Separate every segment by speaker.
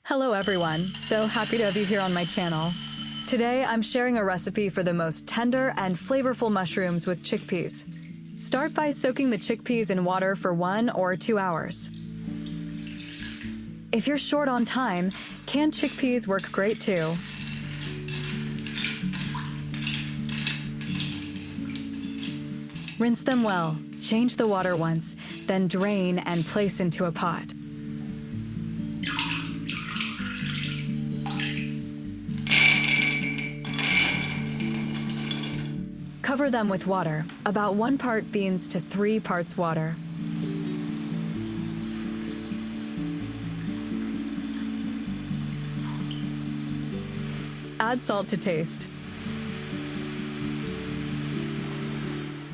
Speaker 1: Hello everyone, so happy to have you here on my channel. Today I'm sharing a recipe for the most tender and flavorful mushrooms with chickpeas. Start by soaking the chickpeas in water for 1 or 2 hours. If you're short on time, canned chickpeas work great too. Rinse them well, change the water once, then drain and place into a pot. Cover them with water, about 1 part beans to 3 parts water. Add salt to taste.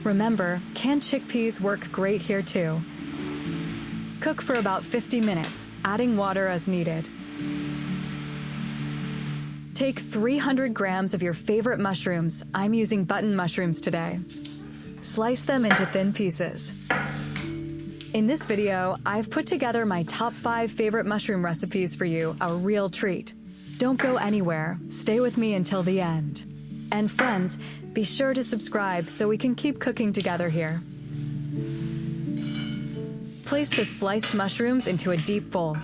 Speaker 1: Remember, canned chickpeas work great here too. Cook for about 50 minutes, adding water as needed. Take 300 grams of your favorite mushrooms. I'm using button mushrooms today. Slice them into thin pieces. In this video, I've put together my top 5 favorite mushroom recipes for you, a real treat. Don't go anywhere. Stay with me until the end. And friends, be sure to subscribe so we can keep cooking together here. Place the sliced mushrooms into a deep bowl.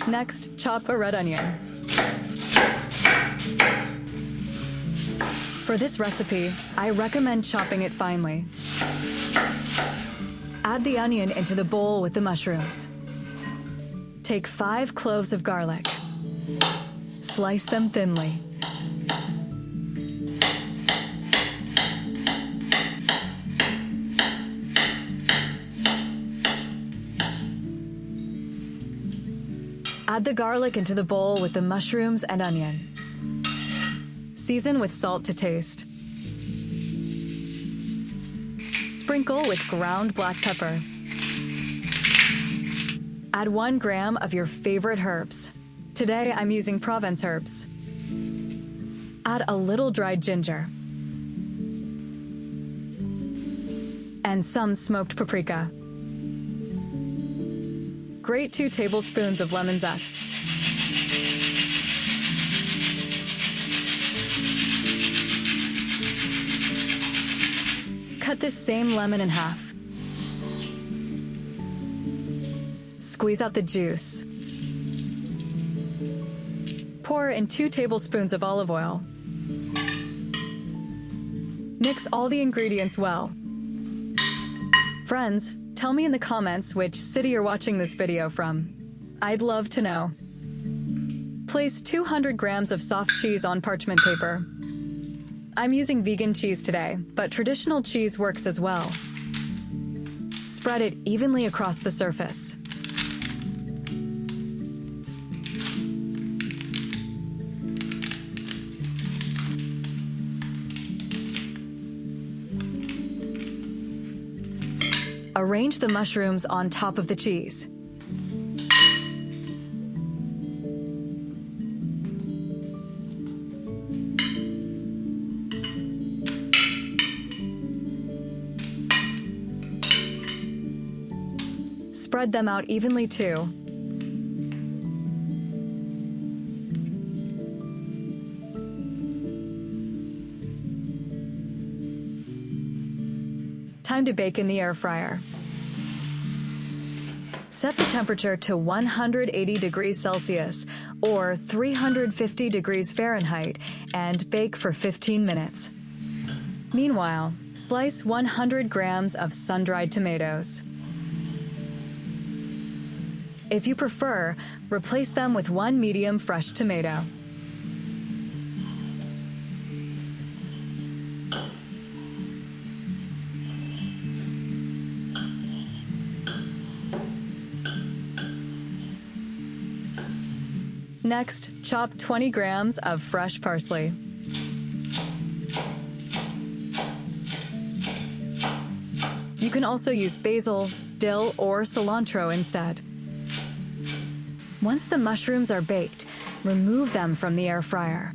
Speaker 1: Next, chop a red onion. For this recipe, I recommend chopping it finely. Add the onion into the bowl with the mushrooms. Take 5 cloves of garlic. Slice them thinly. Add the garlic into the bowl with the mushrooms and onion. Season with salt to taste. Sprinkle with ground black pepper. Add 1 gram of your favorite herbs. Today I'm using Provence herbs. Add a little dried ginger. And some smoked paprika. Grate 2 tablespoons of lemon zest. Cut this same lemon in half. Squeeze out the juice. Pour in 2 tablespoons of olive oil. Mix all the ingredients well. Friends, tell me in the comments which city you're watching this video from. I'd love to know. Place 200 grams of soft cheese on parchment paper. I'm using vegan cheese today, but traditional cheese works as well. Spread it evenly across the surface. Arrange the mushrooms on top of the cheese. Spread them out evenly too. Time to bake in the air fryer. Set the temperature to 180 degrees Celsius or 350 degrees Fahrenheit and bake for 15 minutes. Meanwhile, slice 100 grams of sun-dried tomatoes. If you prefer, replace them with 1 medium fresh tomato. Next, chop 20 grams of fresh parsley. You can also use basil, dill, or cilantro instead. Once the mushrooms are baked, remove them from the air fryer.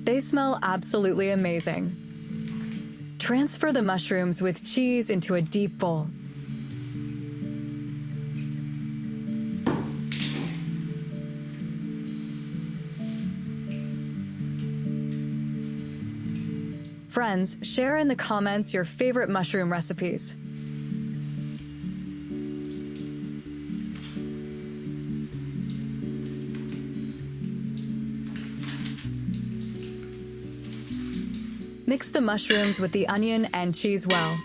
Speaker 1: They smell absolutely amazing. Transfer the mushrooms with cheese into a deep bowl. Friends, share in the comments your favorite mushroom recipes. Mix the mushrooms with the onion and cheese well.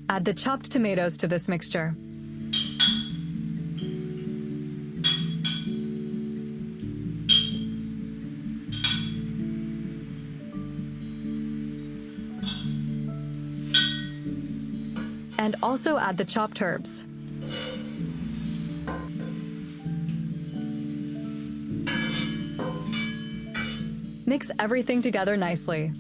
Speaker 1: Add the chopped tomatoes to this mixture. And also add the chopped herbs. Mix everything together nicely.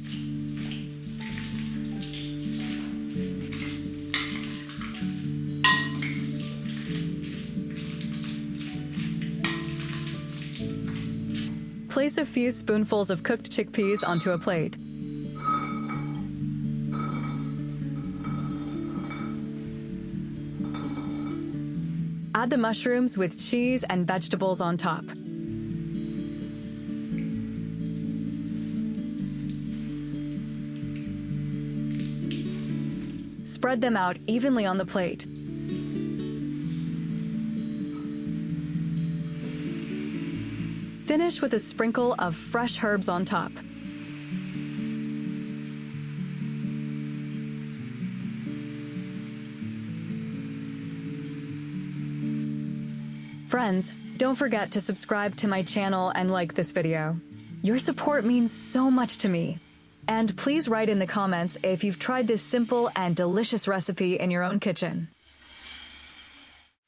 Speaker 1: Place a few spoonfuls of cooked chickpeas onto a plate. Add the mushrooms with cheese and vegetables on top. Spread them out evenly on the plate. Finish with a sprinkle of fresh herbs on top. Friends, don't forget to subscribe to my channel and like this video. Your support means so much to me. And please write in the comments if you've tried this simple and delicious recipe in your own kitchen.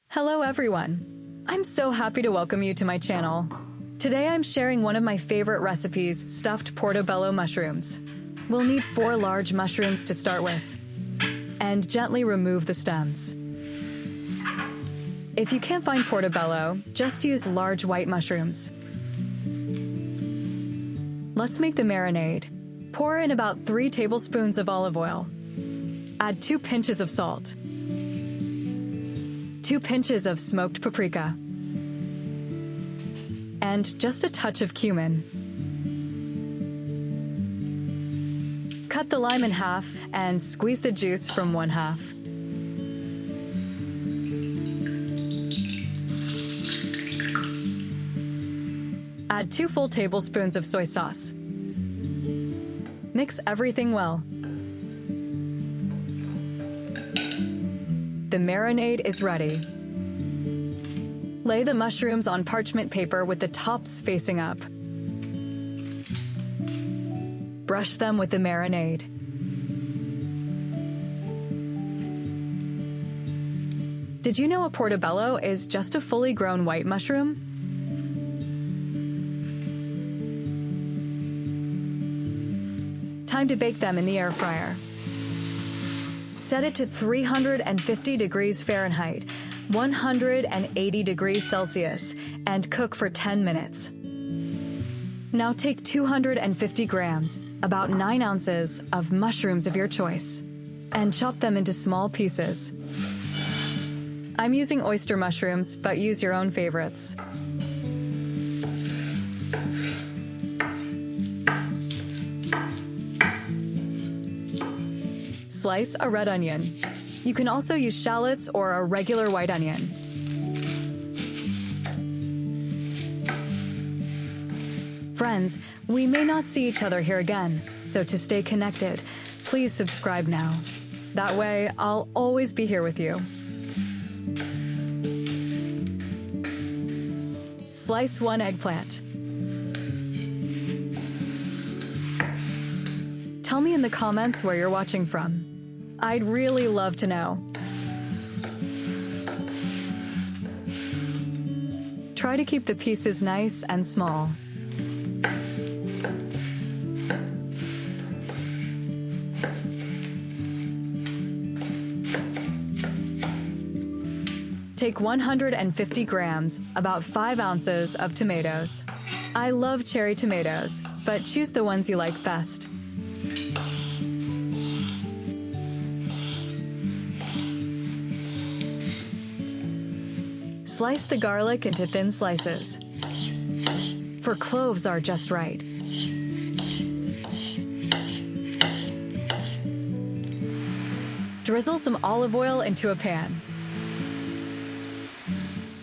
Speaker 1: Hello everyone! I'm so happy to welcome you to my channel. Today I'm sharing one of my favorite recipes, stuffed portobello mushrooms. We'll need 4 large mushrooms to start with. And gently remove the stems. If you can't find portobello, just use large white mushrooms. Let's make the marinade. Pour in about 3 tablespoons of olive oil. Add 2 pinches of salt. 2 pinches of smoked paprika. And just a touch of cumin. Cut the lime in half and squeeze the juice from 1/2. Add 2 full tablespoons of soy sauce. Mix everything well. The marinade is ready. Lay the mushrooms on parchment paper with the tops facing up. Brush them with the marinade. Did you know a portobello is just a fully grown white mushroom? Time to bake them in the air fryer. Set it to 350 degrees Fahrenheit, 180 degrees Celsius, and cook for 10 minutes. Now take 250 grams, about 9 ounces, of mushrooms of your choice, and chop them into small pieces. I'm using oyster mushrooms, but use your own favorites. Slice a red onion. You can also use shallots or a regular white onion. Friends, we may not see each other here again, so to stay connected, please subscribe now. That way, I'll always be here with you. Slice 1 eggplant. Tell me in the comments where you're watching from. I'd really love to know. Try to keep the pieces nice and small. Take 150 grams, about 5 ounces, of tomatoes. I love cherry tomatoes, but choose the ones you like best. Slice the garlic into thin slices, for cloves are just right. Drizzle some olive oil into a pan.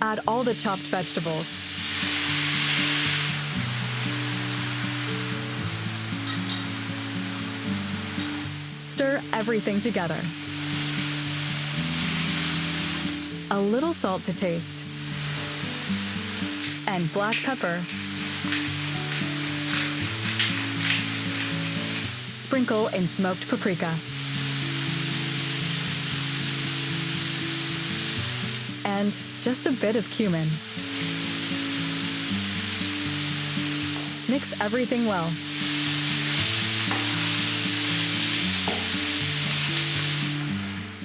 Speaker 1: Add all the chopped vegetables. Stir everything together. A little salt to taste. And black pepper. Sprinkle in smoked paprika. And just a bit of cumin. Mix everything well.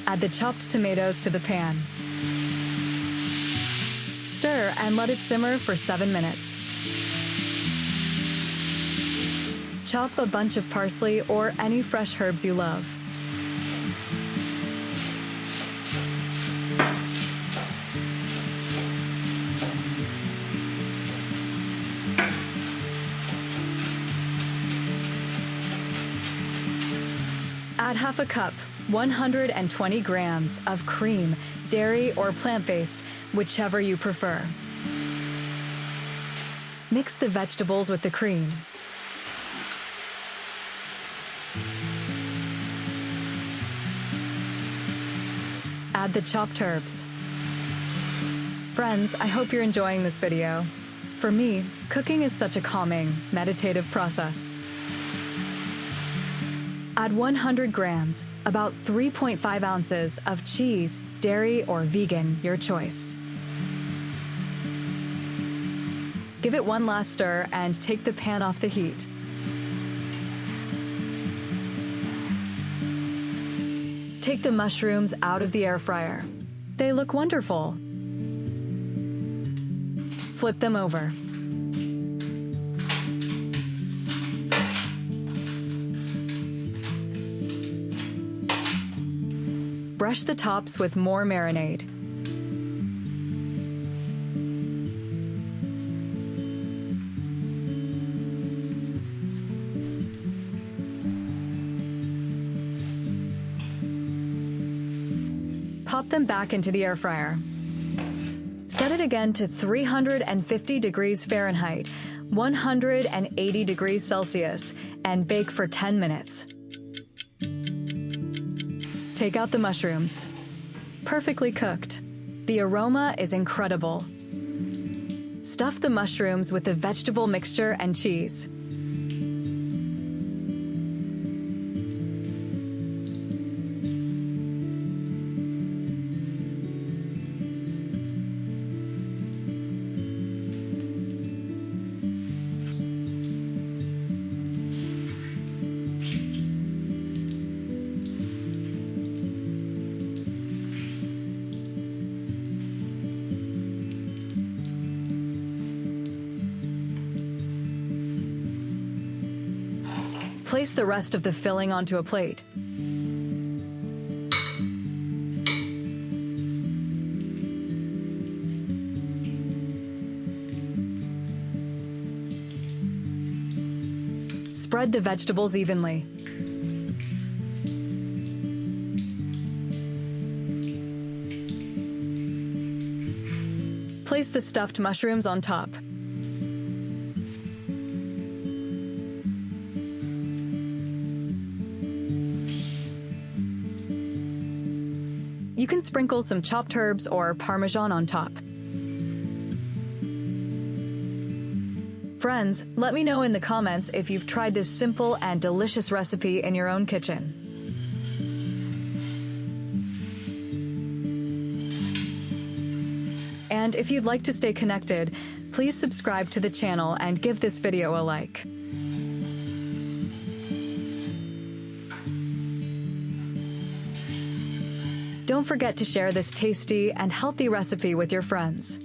Speaker 1: Add the chopped tomatoes to the pan. Stir and let it simmer for 7 minutes. Chop a bunch of parsley or any fresh herbs you love. Add half a cup, 120 grams of cream, dairy or plant-based, whichever you prefer. Mix the vegetables with the cream. Add the chopped herbs. Friends, I hope you're enjoying this video. For me, cooking is such a calming, meditative process. Add 100 grams, about 3.5 ounces of cheese, dairy or vegan, your choice. Give it one last stir and take the pan off the heat. Take the mushrooms out of the air fryer. They look wonderful. Flip them over. Brush the tops with more marinade. Pop them back into the air fryer. Set it again to 350 degrees Fahrenheit, 180 degrees Celsius, and bake for 10 minutes. Take out the mushrooms. Perfectly cooked. The aroma is incredible. Stuff the mushrooms with the vegetable mixture and cheese. Place the rest of the filling onto a plate. Spread the vegetables evenly. Place the stuffed mushrooms on top. You can sprinkle some chopped herbs or Parmesan on top. Friends, let me know in the comments if you've tried this simple and delicious recipe in your own kitchen. And if you'd like to stay connected, please subscribe to the channel and give this video a like. Don't forget to share this tasty and healthy recipe with your friends.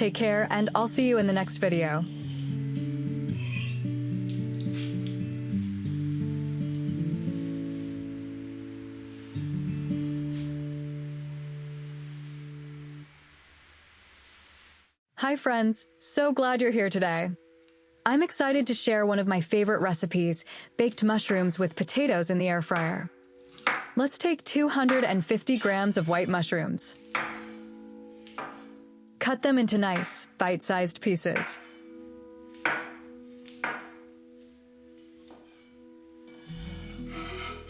Speaker 1: Take care, and I'll see you in the next video. Hi friends, so glad you're here today. I'm excited to share one of my favorite recipes, baked mushrooms with potatoes in the air fryer. Let's take 250 grams of white mushrooms. Cut them into nice, bite-sized pieces.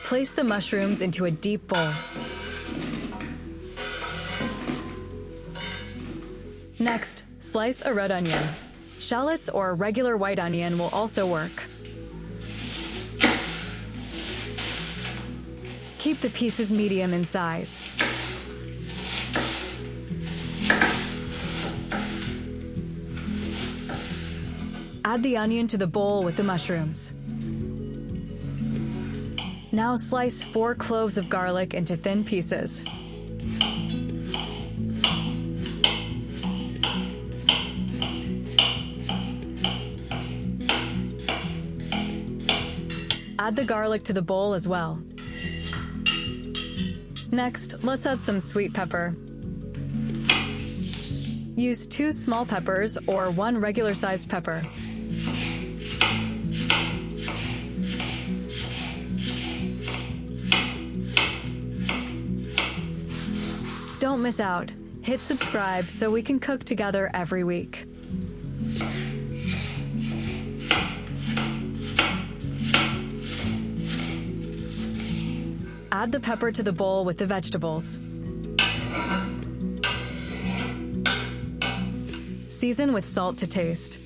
Speaker 1: Place the mushrooms into a deep bowl. Next, slice a red onion. Shallots or regular white onion will also work. Keep the pieces medium in size. Add the onion to the bowl with the mushrooms. Now slice 4 cloves of garlic into thin pieces. Add the garlic to the bowl as well. Next, let's add some sweet pepper. Use 2 small peppers or 1 regular-sized pepper. Don't miss out. Hit subscribe so we can cook together every week. Add the pepper to the bowl with the vegetables. Season with salt to taste.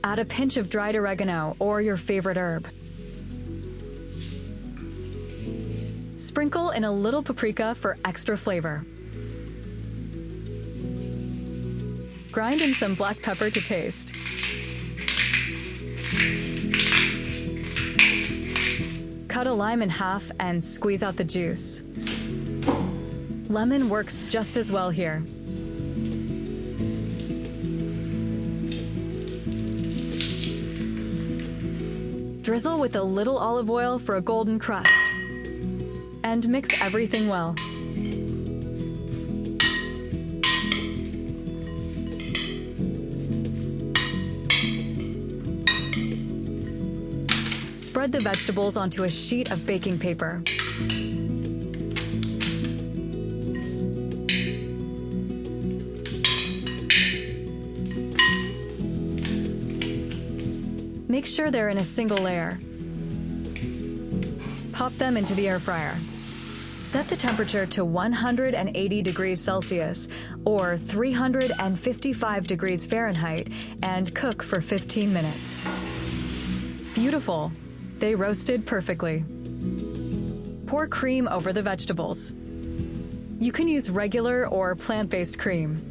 Speaker 1: Add a pinch of dried oregano or your favorite herb. Sprinkle in a little paprika for extra flavor. Grind in some black pepper to taste. Cut a lime in half and squeeze out the juice. Lemon works just as well here. Drizzle with a little olive oil for a golden crust. And mix everything well. Spread the vegetables onto a sheet of baking paper. Make sure they're in a single layer. Pop them into the air fryer. Set the temperature to 180 degrees Celsius or 355 degrees Fahrenheit and cook for 15 minutes. Beautiful! They roasted perfectly. Pour cream over the vegetables. You can use regular or plant-based cream.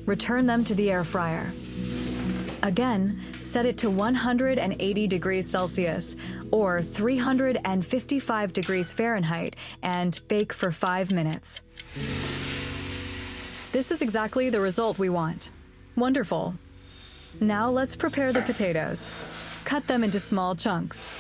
Speaker 1: Return them to the air fryer. Again, set it to 180 degrees Celsius or 355 degrees Fahrenheit and bake for 5 minutes. This is exactly the result we want. Wonderful. Now let's prepare the potatoes. Cut them into small chunks.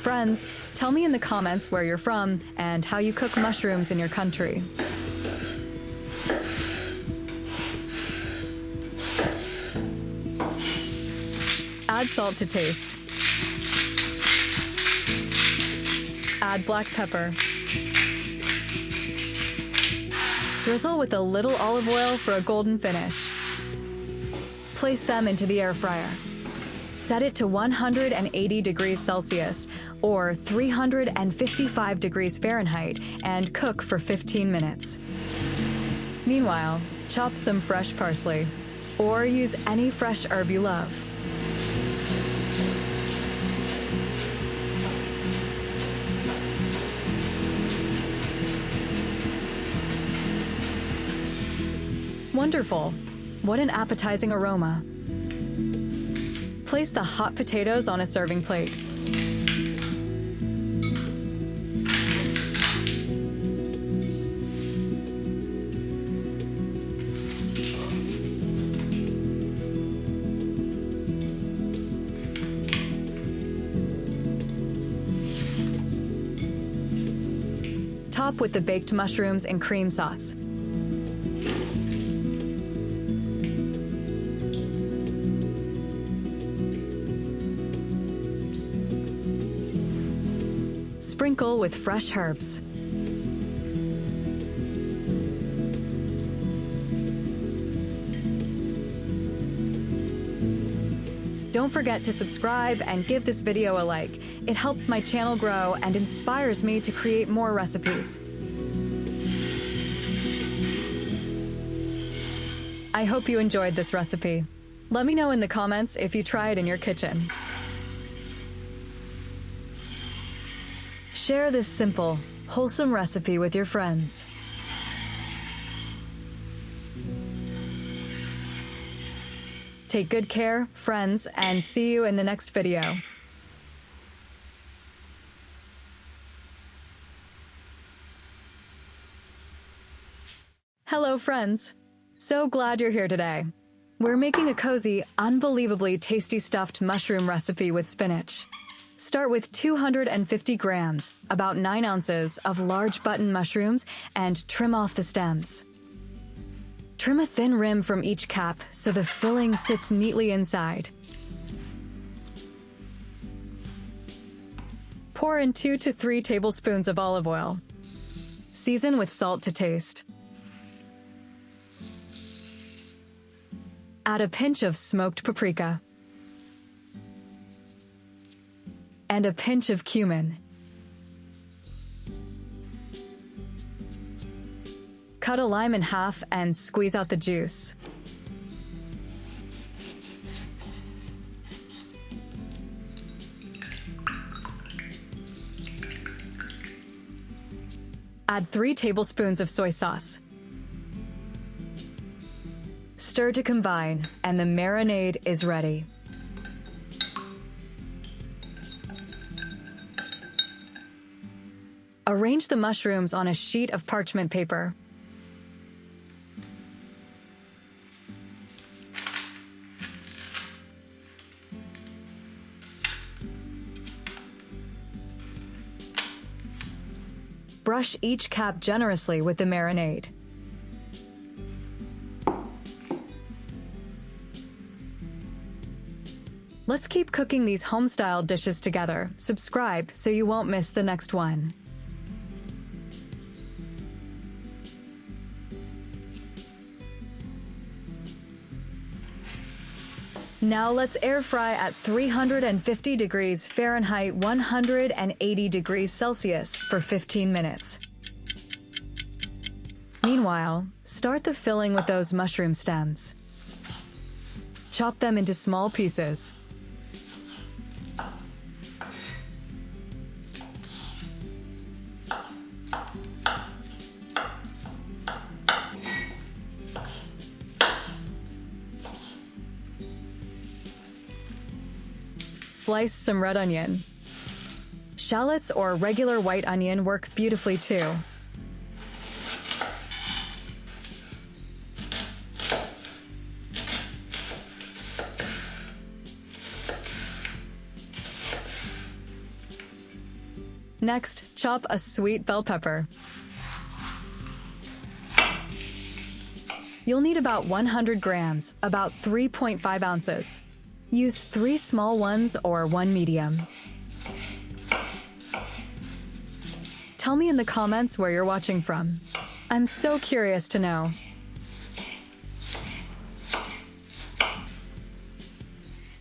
Speaker 1: Friends, tell me in the comments where you're from and how you cook mushrooms in your country. Add salt to taste. Add black pepper. Drizzle with a little olive oil for a golden finish. Place them into the air fryer. Set it to 180 degrees Celsius or 355 degrees Fahrenheit and cook for 15 minutes. Meanwhile, chop some fresh parsley or use any fresh herb you love. Wonderful! What an appetizing aroma. Place the hot potatoes on a serving plate. Top with the baked mushrooms and cream sauce. Sprinkle with fresh herbs. Don't forget to subscribe and give this video a like. It helps my channel grow and inspires me to create more recipes. I hope you enjoyed this recipe. Let me know in the comments if you try it in your kitchen. Share this simple, wholesome recipe with your friends. Take good care, friends, and see you in the next video. Hello, friends. So glad you're here today. We're making a cozy, unbelievably tasty stuffed mushroom recipe with spinach. Start with 250 grams, about 9 ounces, of large button mushrooms and trim off the stems. Trim a thin rim from each cap so the filling sits neatly inside. Pour in 2 to 3 tablespoons of olive oil. Season with salt to taste. Add a pinch of smoked paprika and a pinch of cumin. Cut a lime in half and squeeze out the juice. Add 3 tablespoons of soy sauce. Stir to combine, and the marinade is ready. Arrange the mushrooms on a sheet of parchment paper. Brush each cap generously with the marinade. Let's keep cooking these home-style dishes together. Subscribe so you won't miss the next one. Now let's air fry at 350 degrees Fahrenheit, 180 degrees Celsius for 15 minutes. Meanwhile, start the filling with those mushroom stems. Chop them into small pieces. Slice some red onion. Shallots or regular white onion work beautifully too. Next, chop a sweet bell pepper. You'll need about 100 grams, about 3.5 ounces. Use 3 small ones or 1 medium. Tell me in the comments where you're watching from. I'm so curious to know.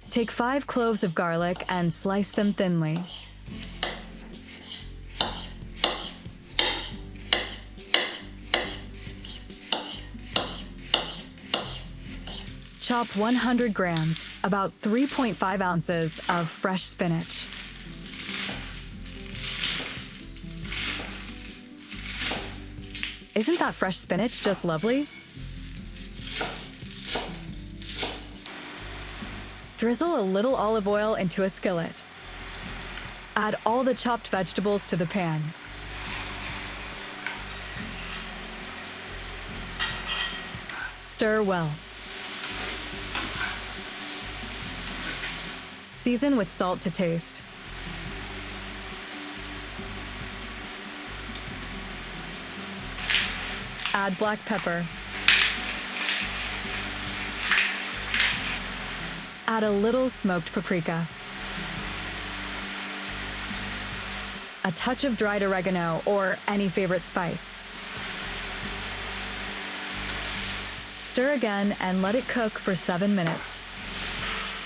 Speaker 1: Take 5 cloves of garlic and slice them thinly. Chop 100 grams, about 3.5 ounces, of fresh spinach. Isn't that fresh spinach just lovely? Drizzle a little olive oil into a skillet. Add all the chopped vegetables to the pan. Stir well. Season with salt to taste. Add black pepper. Add a little smoked paprika. A touch of dried oregano or any favorite spice. Stir again and let it cook for 7 minutes.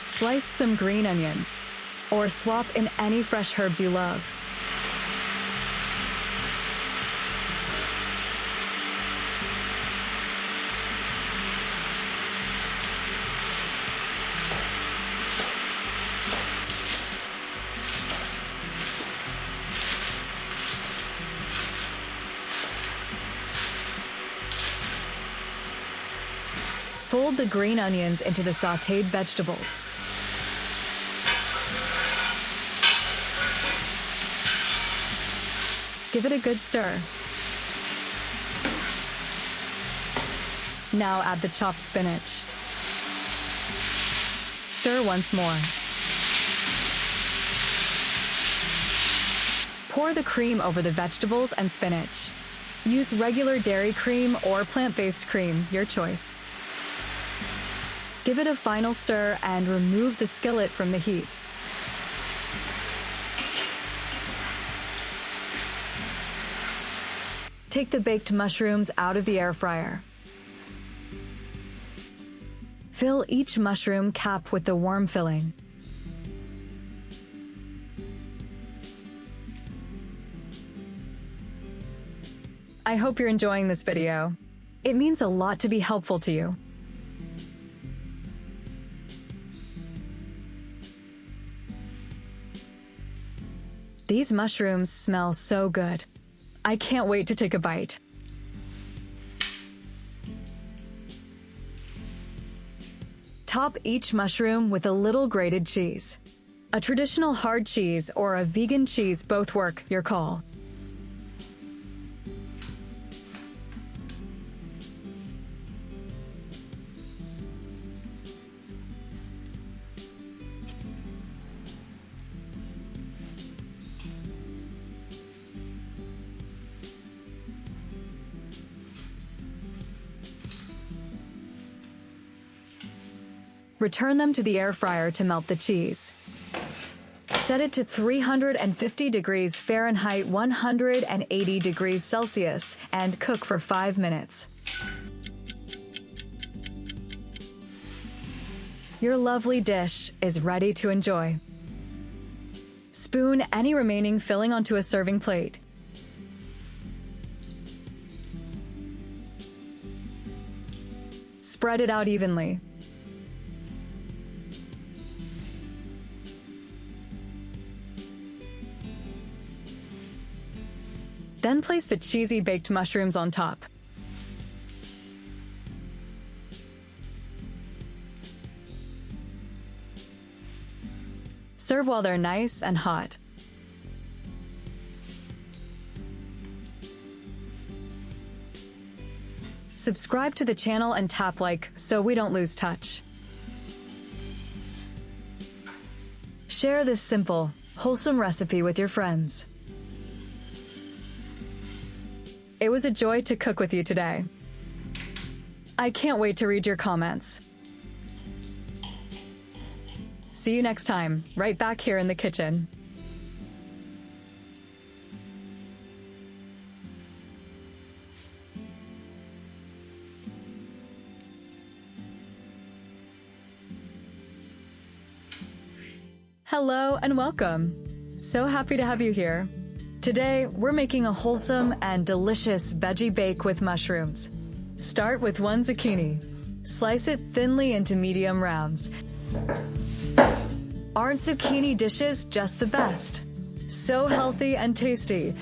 Speaker 1: Slice some green onions, or swap in any fresh herbs you love. Fold the green onions into the sautéed vegetables. Give it a good stir. Now add the chopped spinach. Stir once more. Pour the cream over the vegetables and spinach. Use regular dairy cream or plant-based cream, your choice. Give it a final stir and remove the skillet from the heat. Take the baked mushrooms out of the air fryer. Fill each mushroom cap with the warm filling. I hope you're enjoying this video. It means a lot to be helpful to you. These mushrooms smell so good. I can't wait to take a bite. Top each mushroom with a little grated cheese. A traditional hard cheese or a vegan cheese both work, your call. Return them to the air fryer to melt the cheese. Set it to 350 degrees Fahrenheit, 180 degrees Celsius, and cook for 5 minutes. Your lovely dish is ready to enjoy. Spoon any remaining filling onto a serving plate. Spread it out evenly. Then place the cheesy baked mushrooms on top. Serve while they're nice and hot. Subscribe to the channel and tap like so we don't lose touch. Share this simple, wholesome recipe with your friends. It was a joy to cook with you today. I can't wait to read your comments. See you next time, right back here in the kitchen. Hello and welcome. So happy to have you here. Today, we're making a wholesome and delicious veggie bake with mushrooms. Start with 1 zucchini. Slice it thinly into medium rounds. Aren't zucchini dishes just the best? So healthy and tasty.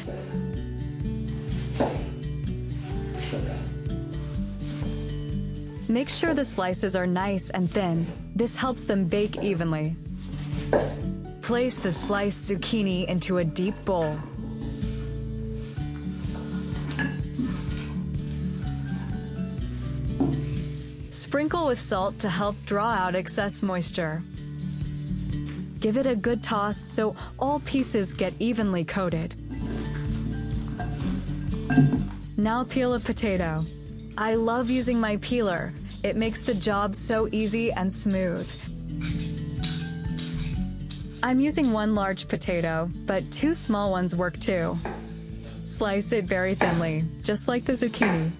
Speaker 1: Make sure the slices are nice and thin. This helps them bake evenly. Place the sliced zucchini into a deep bowl. Sprinkle with salt to help draw out excess moisture. Give it a good toss so all pieces get evenly coated. Now peel a potato. I love using my peeler. It makes the job so easy and smooth. I'm using 1 large potato, but 2 small ones work too. Slice it very thinly, just like the zucchini.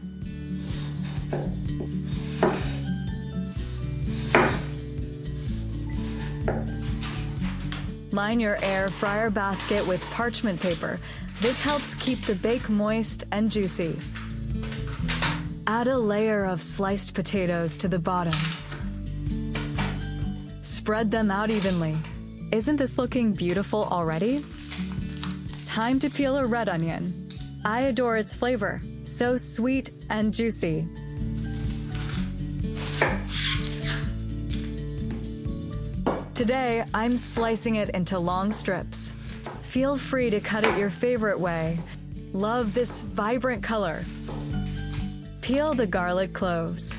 Speaker 1: Line your air fryer basket with parchment paper. This helps keep the bake moist and juicy. Add a layer of sliced potatoes to the bottom. Spread them out evenly. Isn't this looking beautiful already? Time to peel a red onion. I adore its flavor, so sweet and juicy. Today, I'm slicing it into long strips. Feel free to cut it your favorite way. Love this vibrant color. Peel the garlic cloves.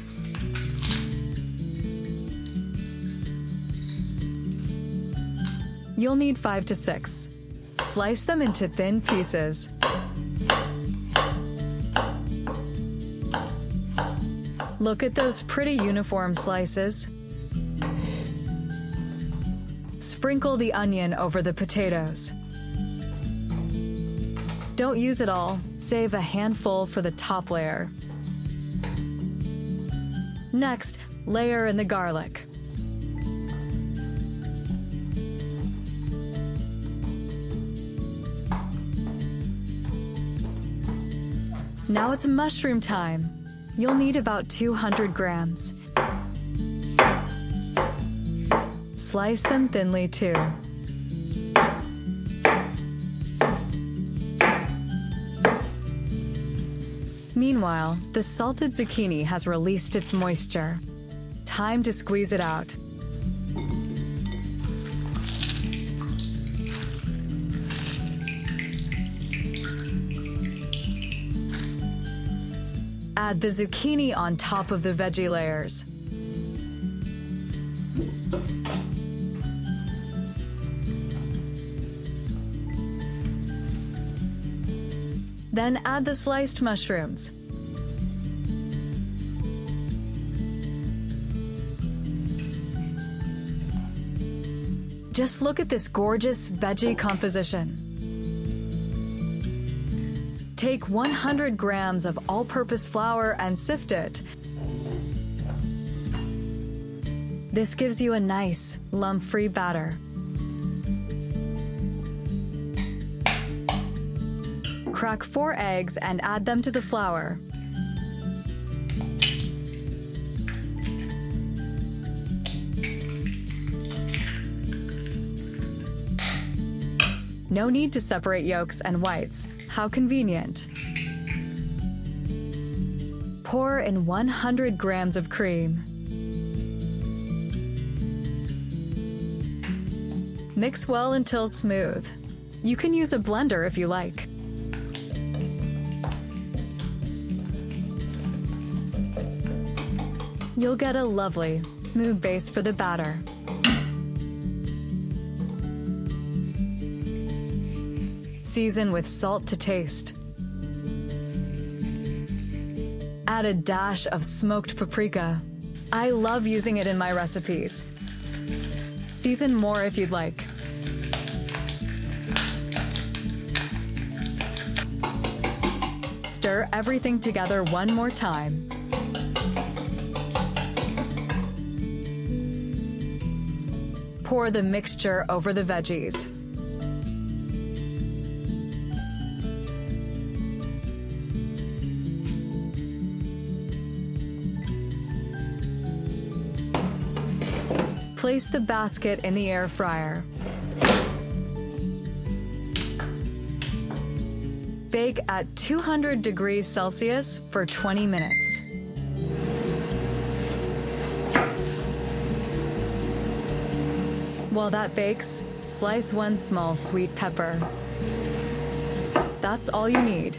Speaker 1: You'll need 5 to 6. Slice them into thin pieces. Look at those pretty uniform slices. Sprinkle the onion over the potatoes. Don't use it all. Save a handful for the top layer. Next, layer in the garlic. Now it's mushroom time. You'll need about 200 grams. Slice them thinly too. Meanwhile, the salted zucchini has released its moisture. Time to squeeze it out. Add the zucchini on top of the veggie layers. Then add the sliced mushrooms. Just look at this gorgeous veggie composition. Take 100 grams of all-purpose flour and sift it. This gives you a nice, lump-free batter. Crack 4 eggs and add them to the flour. No need to separate yolks and whites. How convenient. Pour in 100 grams of cream. Mix well until smooth. You can use a blender if you like. You'll get a lovely, smooth base for the batter. Season with salt to taste. Add a dash of smoked paprika. I love using it in my recipes. Season more if you'd like. Stir everything together one more time. Pour the mixture over the veggies. Place the basket in the air fryer. Bake at 200 degrees Celsius for 20 minutes. While that bakes, slice one small sweet pepper. That's all you need.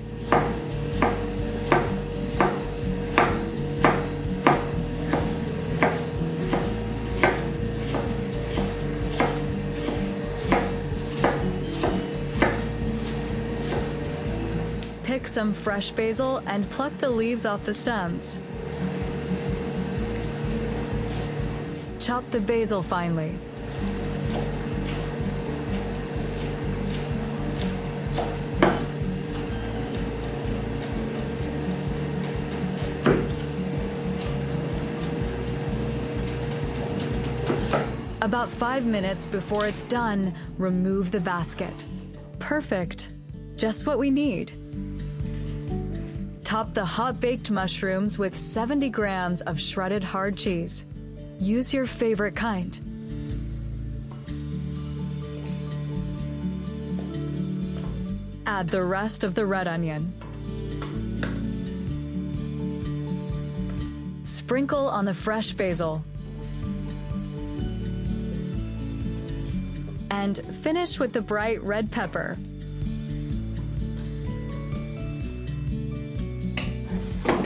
Speaker 1: Pick some fresh basil and pluck the leaves off the stems. Chop the basil finely. About 5 minutes before it's done, remove the basket. Perfect. Just what we need. Top the hot-baked mushrooms with 70 grams of shredded hard cheese. Use your favorite kind. Add the rest of the red onion. Sprinkle on the fresh basil. And finish with the bright red pepper.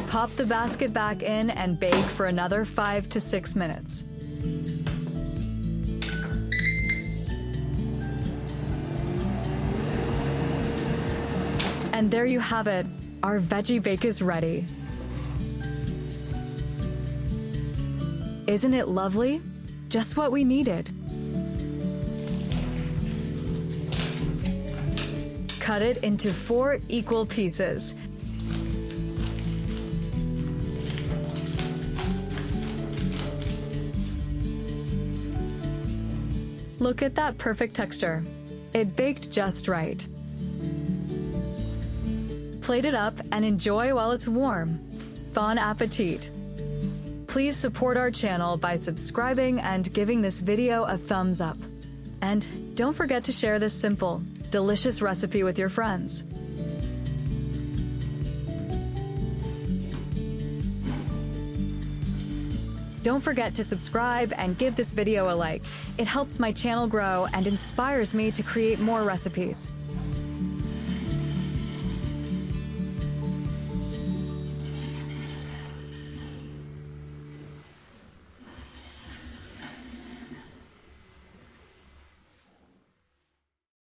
Speaker 1: Pop the basket back in and bake for another 5 to 6 minutes. And there you have it. Our veggie bake is ready. Isn't it lovely? Just what we needed. Cut it into 4 equal pieces. Look at that perfect texture. It baked just right. Plate it up and enjoy while it's warm. Bon appetit! Please support our channel by subscribing and giving this video a thumbs up. And don't forget to share this simple, delicious recipe with your friends. Don't forget to subscribe and give this video a like. It helps my channel grow and inspires me to create more recipes.